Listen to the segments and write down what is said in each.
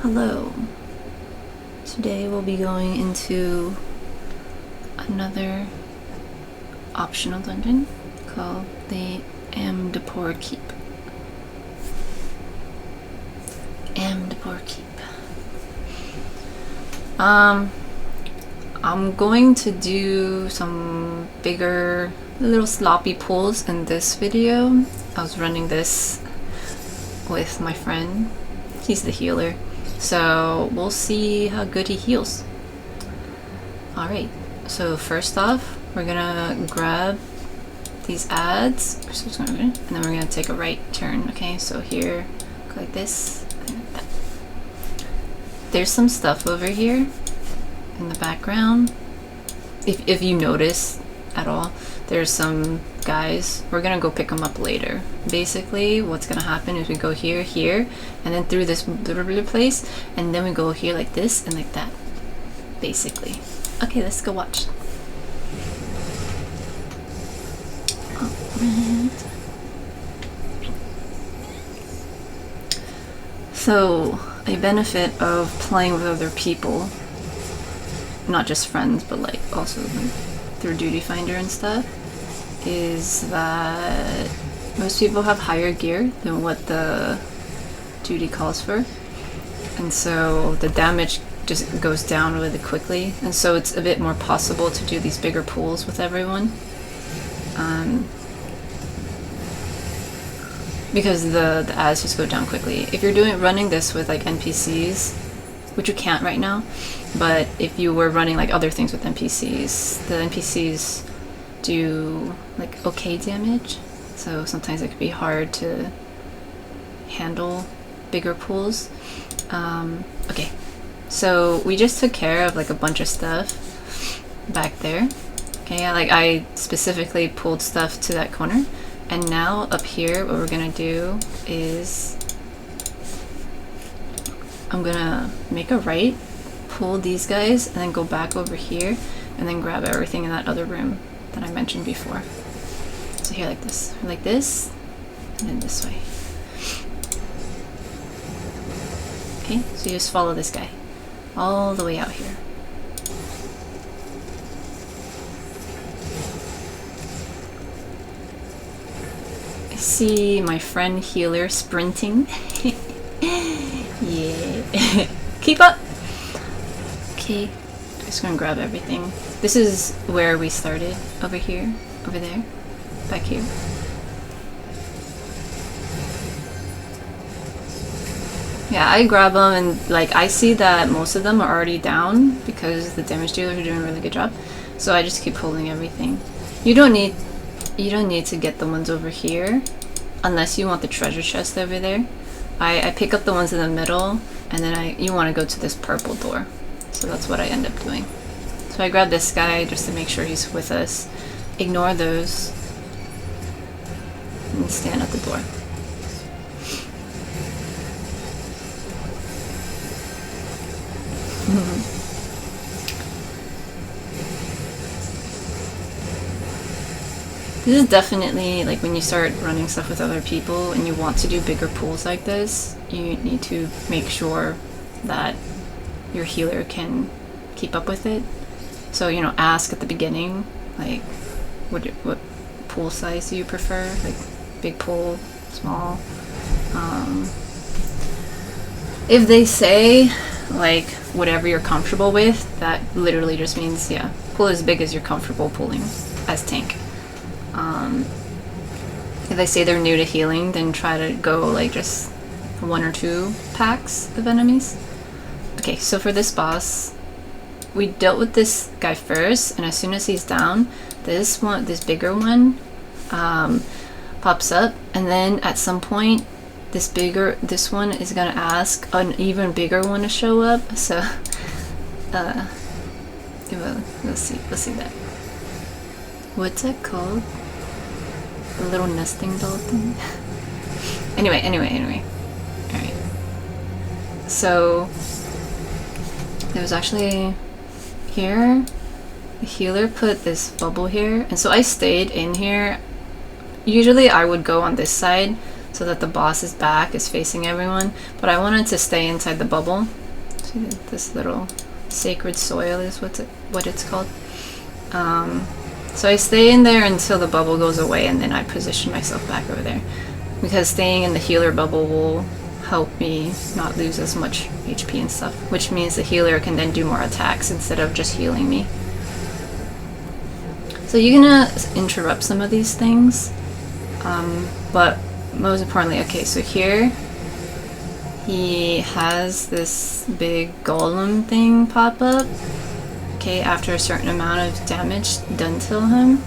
Hello. Today we'll be going into another optional dungeon called the Amdapor Keep. Amdapor Keep. I'm going to do some bigger, little sloppy pulls in this video. I was running this with my friend. He's the healer. So we'll see how good he heals. Alright, so first off, we're gonna grab these ads, and then we're gonna take a right turn, okay? So here, go like this, and that. There's some stuff over here in the background. If you notice at all, there's some guys. We're gonna go pick them up later. Basically, what's gonna happen is we go here, and then through this place, and then we go here like this and like that. Basically. Okay, let's go watch. Alright. So, a benefit of playing with other people, not just friends, but like also like through Duty Finder and stuff, is that most people have higher gear than what the duty calls for, and so the damage just goes down really quickly, and so it's a bit more possible to do these bigger pools with everyone, because the ads just go down quickly. If you're running this with like NPCs, which you can't right now, but if you were running like other things with NPCs, the NPCs do like okay damage, so sometimes it could be hard to handle bigger pools. Okay, so we just took care of like a bunch of stuff back there. Okay, I specifically pulled stuff to that corner, and now up here what we're gonna do is I'm gonna make a right, pull these guys, and then go back over here, and then grab everything in that other room that I mentioned before. So here like this, and then this way. Okay, so you just follow this guy all the way out here. I see my friend healer sprinting. Yeah. Keep up! Okay, just gonna grab everything. This is where we started. Over here, over there, back here. Yeah, I grab them, and like I see that most of them are already down because the damage dealers are doing a really good job. So I just keep pulling everything. You don't need to get the ones over here unless you want the treasure chest over there. I pick up the ones in the middle, and then you want to go to this purple door. So that's what I end up doing. So I grab this guy just to make sure he's with us. Ignore those. And stand at the door. This is definitely, like, when you start running stuff with other people and you want to do bigger pools like this, you need to make sure that your healer can keep up with it. So, you know, ask at the beginning, like, what pool size do you prefer? Like, big pool, small? If they say, like, whatever you're comfortable with, that literally just means, yeah, pool as big as you're comfortable pulling as tank. If they say they're new to healing, then try to go like just 1 or 2 packs of enemies. Okay, so for this boss, we dealt with this guy first, and as soon as he's down, this bigger one, pops up, and then at some point, this one is gonna ask an even bigger one to show up. So, let's see that. What's that called? The little nesting doll thing? Anyway. Alright. So, there was actually here, the healer put this bubble here, and so I stayed in here. Usually I would go on this side, so that the boss's back is facing everyone. But I wanted to stay inside the bubble. See, this little sacred soil is what it's called. So I stay in there until the bubble goes away, and then I position myself back over there, because staying in the healer bubble will help me not lose as much HP and stuff, which means the healer can then do more attacks instead of just healing me. So you're gonna interrupt some of these things, but most importantly, okay, so here he has this big golem thing pop up, okay, after a certain amount of damage done to him,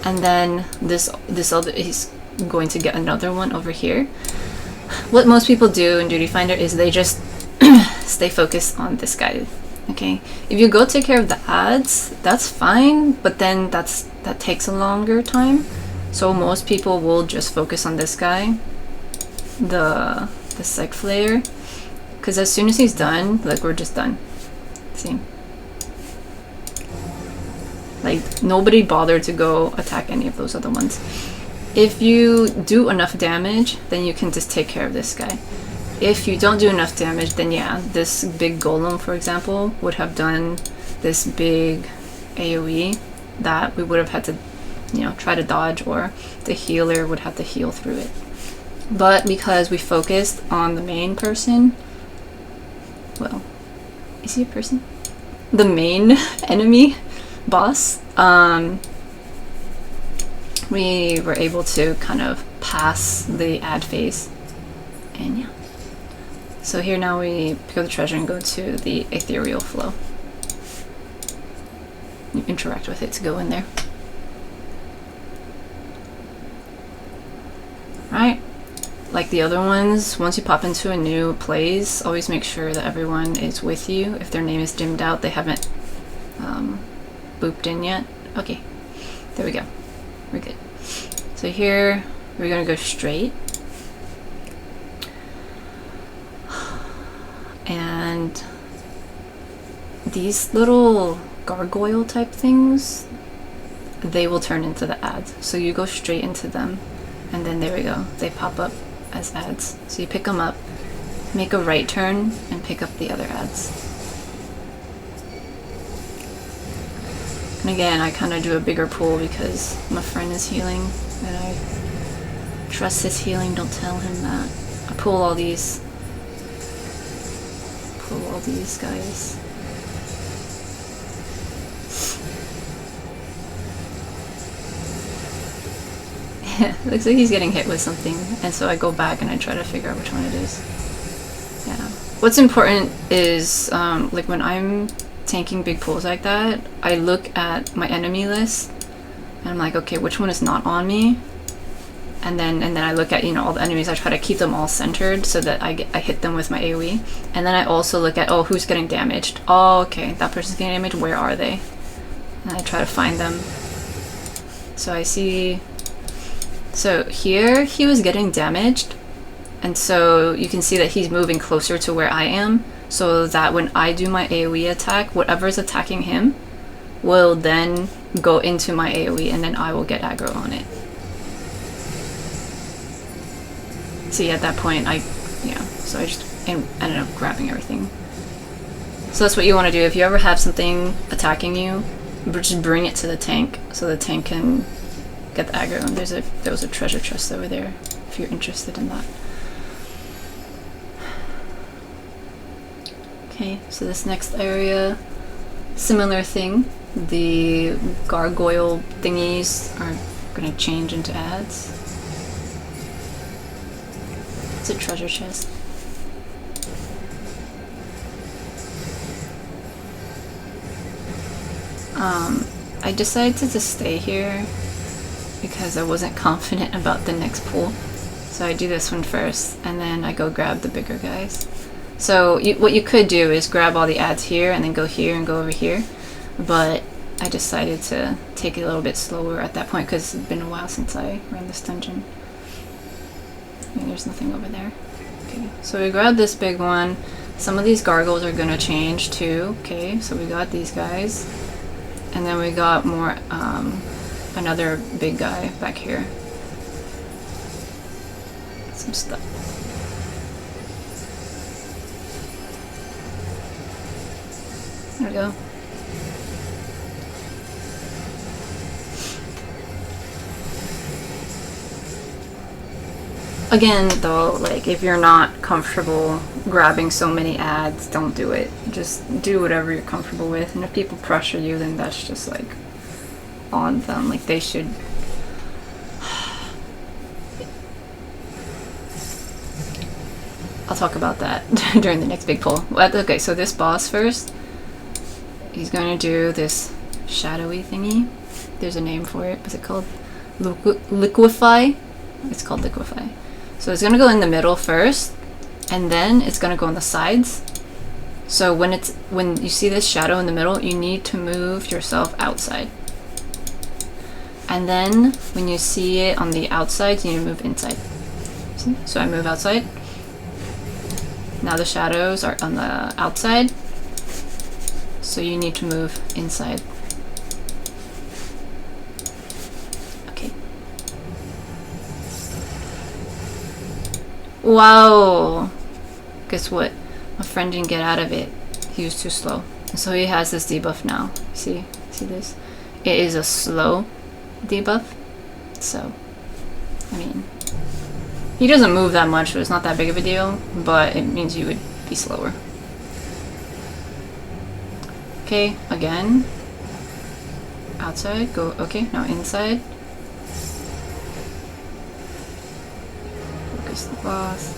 and then this other, he's going to get another one over here. What most people do in Duty Finder is they just stay focused on this guy. Okay, if you go take care of the ads, that's fine, but then that takes a longer time. So most people will just focus on this guy, the Psych Flayer, because as soon as he's done, like, we're just done. See? Like, nobody bothered to go attack any of those other ones. If you do enough damage, then you can just take care of this guy. If you don't do enough damage, then yeah, this big golem, for example, would have done this big AoE that we would have had to, you know, try to dodge, or the healer would have to heal through it. But because we focused on the main person, well, is he a person? The main enemy boss, we were able to kind of pass the ad phase, and yeah. So here now we pick up the treasure and go to the ethereal flow. You interact with it to go in there. Right? Like the other ones, once you pop into a new place, always make sure that everyone is with you. If their name is dimmed out, they haven't booped in yet. Okay, there we go. We're good. So here we're gonna go straight. And these little gargoyle type things, they will turn into the ads. So you go straight into them, and then there we go. They pop up as ads. So you pick them up, make a right turn, and pick up the other ads. And again, I kind of do a bigger pull because my friend is healing, and I trust his healing. Don't tell him that. I pull all these guys. Looks like he's getting hit with something, and so I go back and I try to figure out which one it is. Yeah. What's important is, like when I'm tanking big pulls like that, I look at my enemy list, and I'm like, okay, which one is not on me? And then I look at, you know, all the enemies. I try to keep them all centered so that I hit them with my AoE. And then I also look at, oh, who's getting damaged? Oh, okay, that person's getting damaged. Where are they? And I try to find them. So I see. So here he was getting damaged, and so you can see that he's moving closer to where I am, so that when I do my AoE attack, whatever's attacking him will then go into my AoE, and then I will get aggro on it. See, at that point, so I just ended up grabbing everything. So that's what you want to do. If you ever have something attacking you, just bring it to the tank, so the tank can get the aggro. And there was a treasure chest over there, if you're interested in that. Okay, so this next area, similar thing. The gargoyle thingies are going to change into ads. It's a treasure chest. I decided to just stay here because I wasn't confident about the next pool. So I do this one first, and then I go grab the bigger guys. So what you could do is grab all the ads here, and then go here and go over here. But I decided to take it a little bit slower at that point because it's been a while since I ran this dungeon. And there's nothing over there. Okay, so we grabbed this big one. Some of these gargoyles are gonna change too. Okay, so we got these guys. And then we got more, another big guy back here. stuff. There we go. Again, though, like, if you're not comfortable grabbing so many ads, don't do it. Just do whatever you're comfortable with. And if people pressure you, then that's just, like, on them. Like, they should... I'll talk about that during the next big pull. Okay, so this boss first, he's going to do this shadowy thingy. There's a name for it. What's it called? Liquefy? It's called Liquefy. So it's going to go in the middle first, and then it's going to go on the sides. So when you see this shadow in the middle, you need to move yourself outside. And then when you see it on the outside, you need to move inside. See? So I move outside. Now the shadows are on the outside, so you need to move inside. Okay. Wow! Guess what? My friend didn't get out of it. He was too slow. And so he has this debuff now. See this? It is a slow debuff. So, I mean, he doesn't move that much, so it's not that big of a deal, but it means you would be slower. Okay, again. Outside, go, okay, now inside. Focus the boss.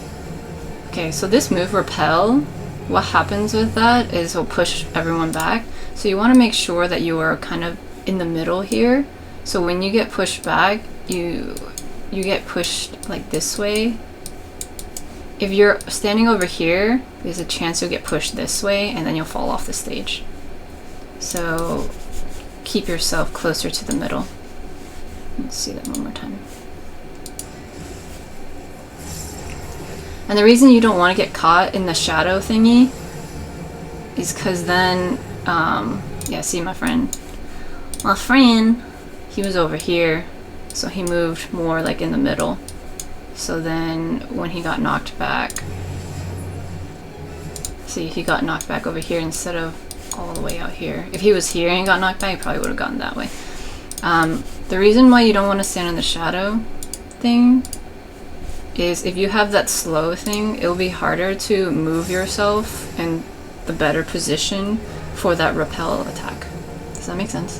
Okay, so this move, Repel, what happens with that is it'll push everyone back. So you want to make sure that you are kind of in the middle here. So when you get pushed back, you get pushed like this way. If you're standing over here, there's a chance you'll get pushed this way and then you'll fall off the stage. So keep yourself closer to the middle. Let's see that one more time. And the reason you don't want to get caught in the shadow thingy is because then, yeah, see my friend, he was over here. So he moved more like in the middle. So then when he got knocked back, see, he got knocked back over here instead of all the way out here. If he was here and got knocked back, he probably would have gone that way. The reason why you don't want to stand in the shadow thing is if you have that slow thing, it'll be harder to move yourself in the better position for that repel attack. Does that make sense?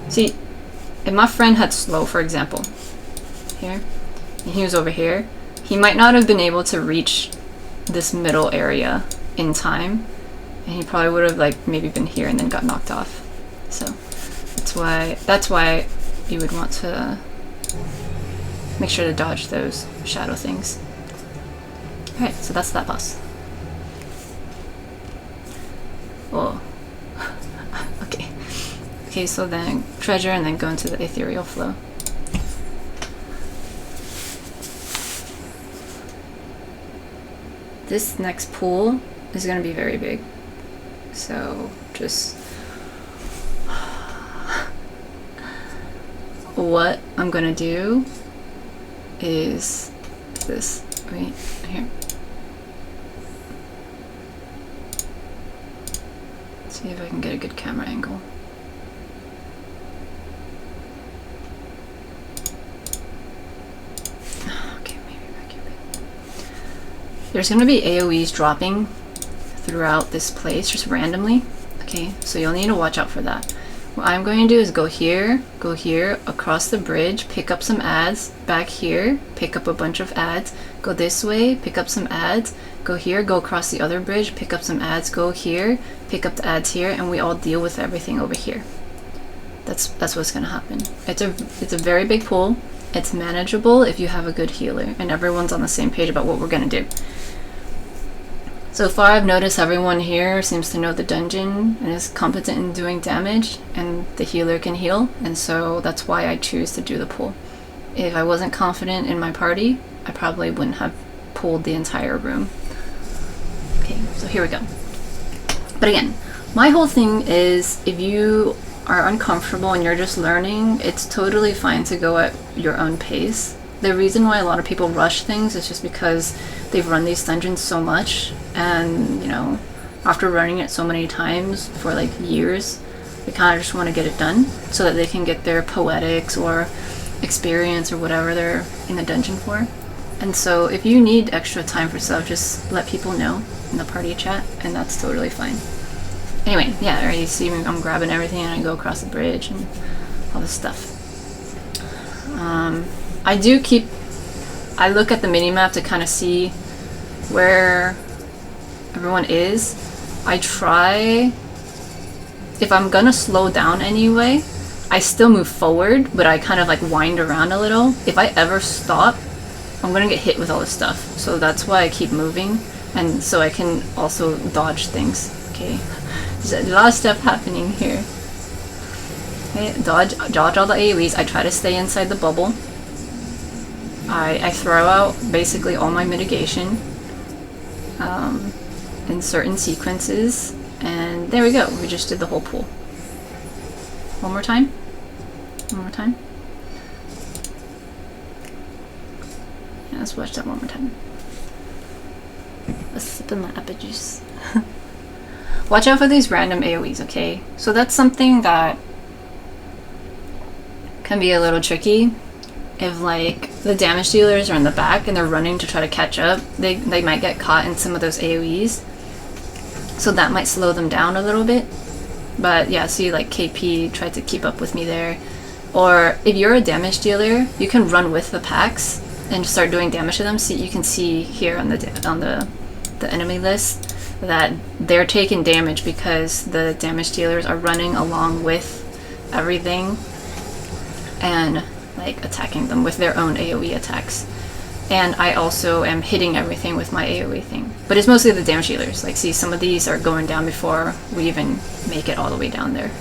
See, if my friend had slow, for example, here, and he was over here, he might not have been able to reach this middle area in time, and he probably would have like maybe been here and then got knocked off. So that's why you would want to make sure to dodge those shadow things. Alright, so that's that boss. Oh. Okay, so then treasure and then go into the ethereal flow. This next pool is going to be very big. So just what I'm going to do is this right here. Let's see if I can get a good camera angle. There's going to be AoEs dropping throughout this place, just randomly. Okay, so you'll need to watch out for that. What I'm going to do is go here, across the bridge, pick up some ads, back here, pick up a bunch of ads, go this way, pick up some ads, go here, go across the other bridge, pick up some ads, go here, pick up the ads here, and we all deal with everything over here. That's what's going to happen. It's a very big pool. It's manageable if you have a good healer and everyone's on the same page about what we're going to do. So far I've noticed everyone here seems to know the dungeon and is competent in doing damage, and the healer can heal, and so that's why I choose to do the pull. If I wasn't confident in my party, I probably wouldn't have pulled the entire room. Okay, so here we go. But again, my whole thing is if you are uncomfortable and you're just learning, it's totally fine to go at your own pace. the reason why a lot of people rush things is just because they've run these dungeons so much, and you know, after running it so many times for like years, they kind of just want to get it done so that they can get their poetics or experience or whatever they're in the dungeon for. And so if you need extra time for stuff, just let people know in the party chat, and that's totally fine. Anyway, yeah, already see me, I'm grabbing everything and I go across the bridge and all this stuff. I look at the mini-map to kind of see where everyone is. I try, if I'm gonna slow down anyway, I still move forward, but I kind of like wind around a little. If I ever stop, I'm gonna get hit with all this stuff. So that's why I keep moving, and so I can also dodge things. Okay, there's a lot of stuff happening here. Okay, dodge all the AoEs. I try to stay inside the bubble. I throw out basically all my mitigation in certain sequences, and there we go. We just did the whole pool. One more time. One more time. Yeah, let's watch that one more time. Let's sip in my apple juice. Watch out for these random AoEs, okay? So that's something that can be a little tricky. If like the damage dealers are in the back and they're running to try to catch up, they might get caught in some of those AoEs. So that might slow them down a little bit. But yeah, see, like KP tried to keep up with me there. Or if you're a damage dealer, you can run with the packs and start doing damage to them. See, you can see here on the enemy list that they're taking damage because the damage dealers are running along with everything and like attacking them with their own AoE attacks. And I also am hitting everything with my AoE thing. But it's mostly the damage dealers. Like, see, some of these are going down before we even make it all the way down there.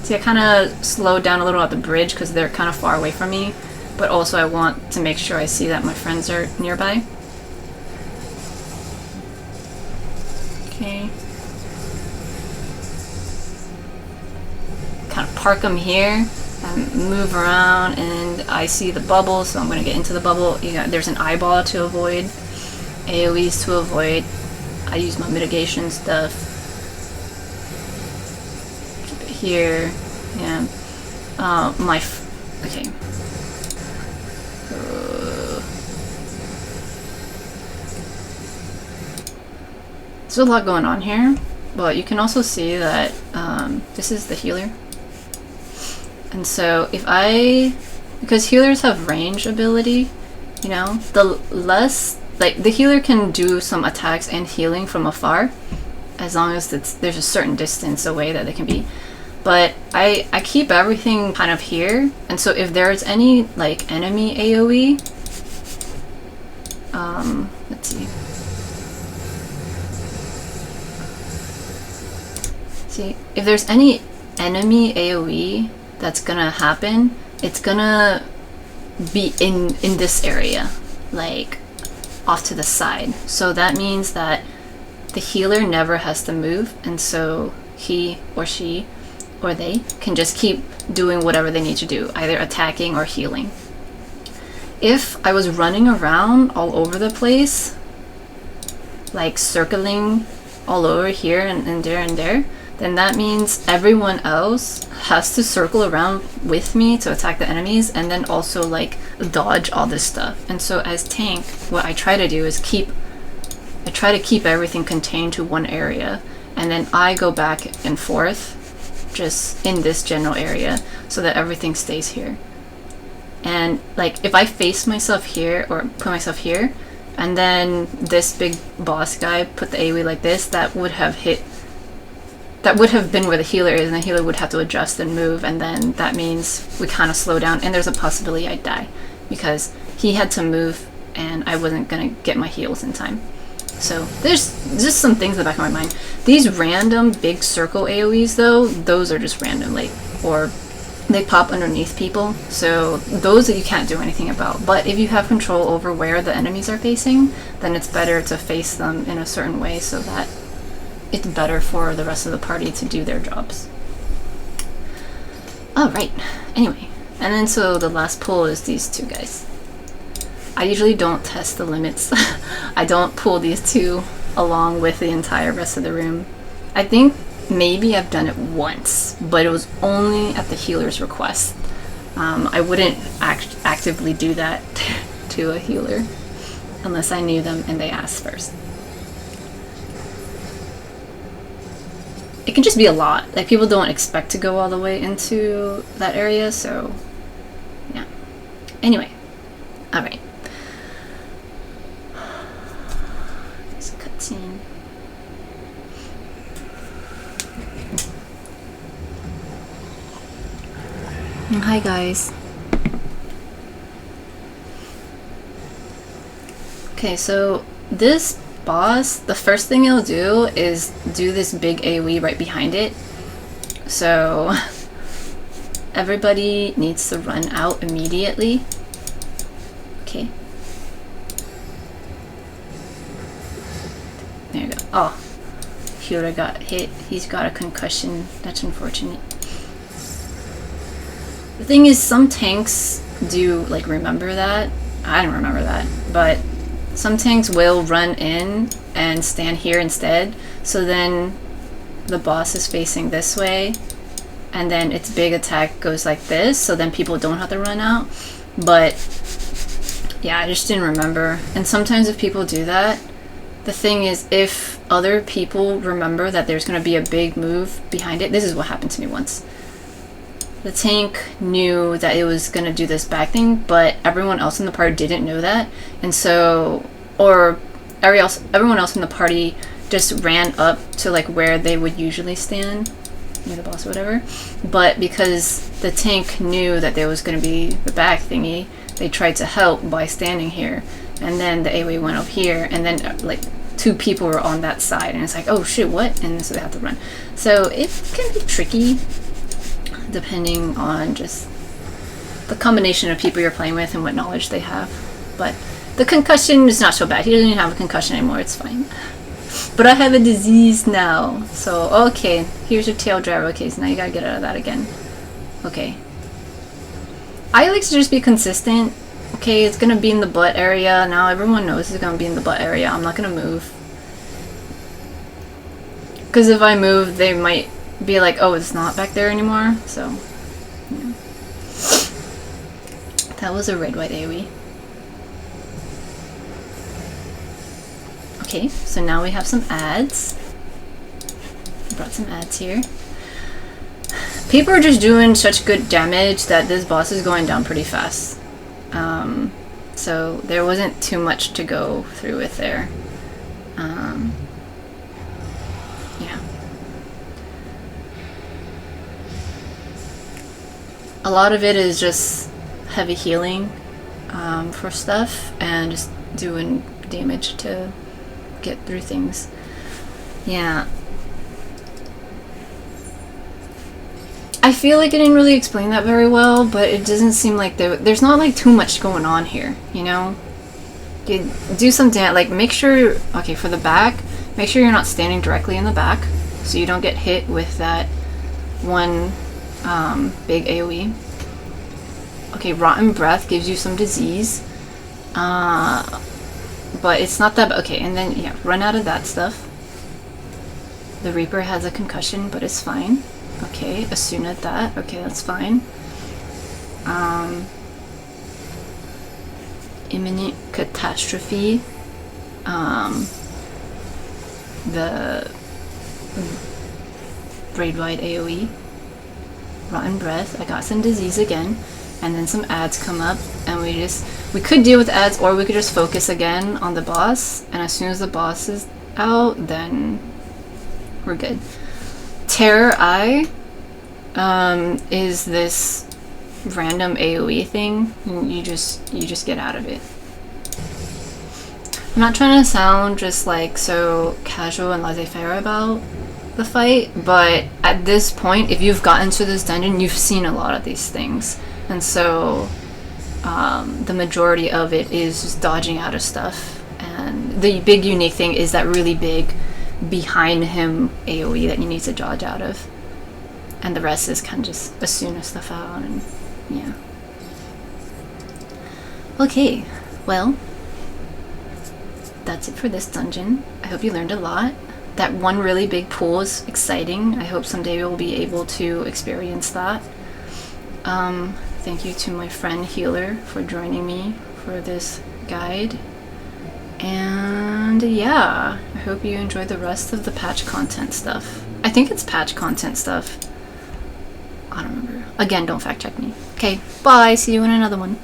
See, I kind of slowed down a little at the bridge because they're kind of far away from me. But also I want to make sure I see that my friends are nearby. Okay. Kind of park them here. Move around, and I see the bubble, so I'm going to get into the bubble. There's an eyeball to avoid, AoEs to avoid. I use my mitigation stuff. Keep it here. Yeah. Okay. There's a lot going on here, but you can also see that this is the healer. And so if because healers have range ability, you know, the less, like the healer can do some attacks and healing from afar, as long as there's a certain distance away that they can be. But I keep everything kind of here, and so if there's any like enemy AoE, let's see. See, if there's any enemy AoE that's gonna happen, it's gonna be in this area, like off to the side. So that means that the healer never has to move, and so he or she or they can just keep doing whatever they need to do, either attacking or healing. If I was running around all over the place, like circling all over here and there, then that means everyone else has to circle around with me to attack the enemies, and then also like dodge all this stuff. And so as tank, what I try to do is I try to keep everything contained to one area, and then I go back and forth just in this general area so that everything stays here. And like if I face myself here or put myself here, and then this big boss guy put the AoE like this, that would have been where the healer is, and the healer would have to adjust and move, and then that means we kind of slow down, and there's a possibility I'd die because he had to move and I wasn't gonna get my heals in time. So there's just some things in the back of my mind. These random big circle AoEs though, those are just random, like, or they pop underneath people, so those that you can't do anything about. But if you have control over where the enemies are facing, then it's better to face them in a certain way so that it's better for the rest of the party to do their jobs. Oh, right. Anyway. And then so the last pull is these two guys. I usually don't test the limits. I don't pull these two along with the entire rest of the room. I think maybe I've done it once, but it was only at the healer's request. I wouldn't actively do that to a healer unless I knew them and they asked first. It can just be a lot. Like, people don't expect to go all the way into that area, so yeah. Anyway, all right. It's a cutscene. Hi guys. Okay, so this boss, the first thing it'll do is do this big AoE right behind it. So everybody needs to run out immediately. Okay. There you go. Oh, Hyura got hit. He's got a concussion. That's unfortunate. The thing is, some tanks do like remember that. I don't remember that, but some tanks will run in and stand here instead. So then the boss is facing this way, and then its big attack goes like this. So then people don't have to run out. But yeah, I just didn't remember. And sometimes if people do that, the thing is, if other people remember that there's going to be a big move behind it, this is what happened to me once. The tank knew that it was going to do this back thing, but everyone else in the party didn't know that. And so, or everyone else in the party just ran up to like where they would usually stand, near the boss or whatever. But because the tank knew that there was going to be the back thingy, they tried to help by standing here. And then the AoE went up here, and then like two people were on that side. And it's like, oh shit, what? And so they have to run. So it can be tricky, depending on just the combination of people you're playing with and what knowledge they have. But the concussion is not so bad. He doesn't even have a concussion anymore, it's fine. But I have a disease now. So, okay, here's your tail driver. Okay, so now you gotta get out of that again. Okay. I like to just be consistent. Okay, it's gonna be in the butt area. Now everyone knows it's gonna be in the butt area. I'm not gonna move. Because if I move, they might be like, oh, it's not back there anymore. So, yeah. That was a red-white AoE. Okay, so now we have some ads. Brought some ads here. People are just doing such good damage that this boss is going down pretty fast. So there wasn't too much to go through with there. Yeah. A lot of it is just heavy healing for stuff and just doing damage to get through things. Yeah. I feel like I didn't really explain that very well, but it doesn't seem like there's not like too much going on here, you know? You do some like make sure, okay, for the back, make sure you're not standing directly in the back so you don't get hit with that one big AoE. Okay, Rotten Breath gives you some disease, but it's not that, okay, and then, yeah, run out of that stuff. The Reaper has a concussion, but it's fine. Okay, Asuna at that, okay, that's fine. Imminent Catastrophe, the Braid-Wide AoE. Rotten Breath, I got some disease again, and then some ads come up, and we could deal with ads, or we could just focus again on the boss, and as soon as the boss is out, then we're good. Terror Eye is this random AoE thing. You just get out of it. I'm not trying to sound just like so casual and laissez-faire about the fight, but at this point, if you've gotten to this dungeon, you've seen a lot of these things, and so the majority of it is just dodging out of stuff. And the big unique thing is that really big behind him AoE that you need to dodge out of. and the rest is kind of just Asuna stuff out, and yeah. Okay, well, that's it for this dungeon. I hope you learned a lot. That one really big pool is exciting. I hope someday we'll be able to experience that. Thank you to my friend Healer for joining me for this guide. And yeah, I hope you enjoy the rest of the patch content stuff. I think it's patch content stuff. I don't remember. Again, don't fact check me. Okay, bye. See you in another one.